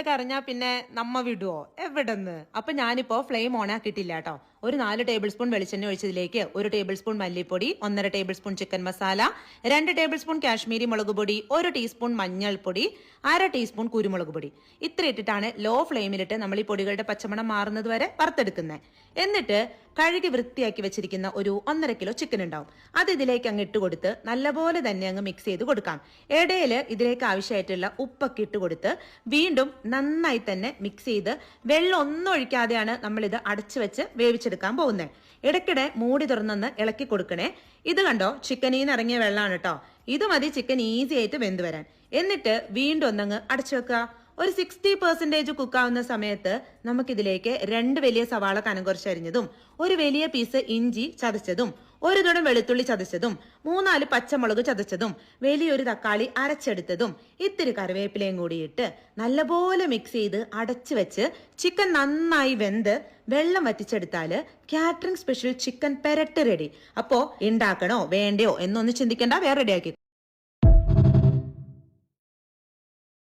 എന്നൊക്കെ അറിഞ്ഞാ പിന്നെ നമ്മ വിടുവോ? എവിടെന്ന്? അപ്പൊ ഞാനിപ്പോ ഫ്ലെയിം ഓൺ ആക്കിയിട്ടില്ല കേട്ടോ. ഒരു 4 ടേബിൾ സ്പൂൺ വെളിച്ചെണ്ണ ഒഴിച്ചതിലേക്ക് 1 ടേബിൾ സ്പൂൺ മല്ലിപ്പൊടി, 1.5 table spoon chicken masala, 2 table spoon Kashmiri മുളക് പൊടി, 1 ടീസ്പൂൺ മഞ്ഞൾപ്പൊടി, 1/2 ടീസ്പൂൺ കുരുമുളക് പൊടി. ഇത്ര ഇട്ടിട്ടാണ് ലോ ഫ്ലെയിമിലിട്ട് നമ്മൾ ഈ പൊടികളുടെ പച്ചമണം മാറുന്നത് വരെ വറുത്തെടുക്കുന്നത്. എന്നിട്ട് കഴുകി വൃത്തിയാക്കി വെച്ചിരിക്കുന്ന ഒരു 1.5 കിലോ ചിക്കൻ ഉണ്ടാവും. അത് ഇതിലേക്ക് അങ്ങ് ഇട്ട് കൊടുത്ത് നല്ലപോലെ തന്നെ അങ്ങ് മിക്സ് ചെയ്ത് കൊടുക്കാം. ഇടയിൽ ഇതിലേക്ക് ആവശ്യമായിട്ടുള്ള ഉപ്പൊക്കെ ഇട്ട് കൊടുത്ത് വീണ്ടും നന്നായി തന്നെ മിക്സ് ചെയ്ത് വെള്ളം ഒന്നും ഒഴിക്കാതെയാണ് നമ്മളിത് അടച്ചു വെച്ച് വേവിച്ചെടുക്കാൻ പോകുന്നത്. ഇടയ്ക്കിടെ മൂടി തുറന്നൊന്ന് ഇളക്കി കൊടുക്കണേ. ഇത് കണ്ടോ, ചിക്കനിൽ നിന്ന് ഇറങ്ങിയ വെള്ളമാണ് കേട്ടോ. ഇത് മതി ചിക്കൻ ഈസി ആയിട്ട് വെന്ത് വരാൻ. എന്നിട്ട് വീണ്ടും ഒന്നങ്ങ് അടച്ചു വെക്കുക. ഒരു 60% കുക്കാവുന്ന സമയത്ത് നമുക്കിതിലേക്ക് 2 വലിയ സവാള കനം കുറച്ചരിഞ്ഞതും, ഒരു വലിയ പീസ് ഇഞ്ചി ചതച്ചതും, ഒരു തുടം വെളുത്തുള്ളി ചതച്ചതും, 3-4 പച്ചമുളക് ചതച്ചതും, വലിയൊരു തക്കാളി അരച്ചെടുത്തതും, ഇത്തിരി കറിവേപ്പിലയും കൂടിയിട്ട് നല്ലപോലെ മിക്സ് ചെയ്ത് അടച്ചു വെച്ച് ചിക്കൻ നന്നായി വെന്ത് വെള്ളം വറ്റിച്ചെടുത്താല് കാറ്ററിംഗ് സ്പെഷ്യൽ ചിക്കൻ പെരട്ട് റെഡി. അപ്പോ ഉണ്ടാക്കണോ വേണ്ടയോ എന്നൊന്നും ചിന്തിക്കണ്ട, വേറെ റെഡിയാക്കി.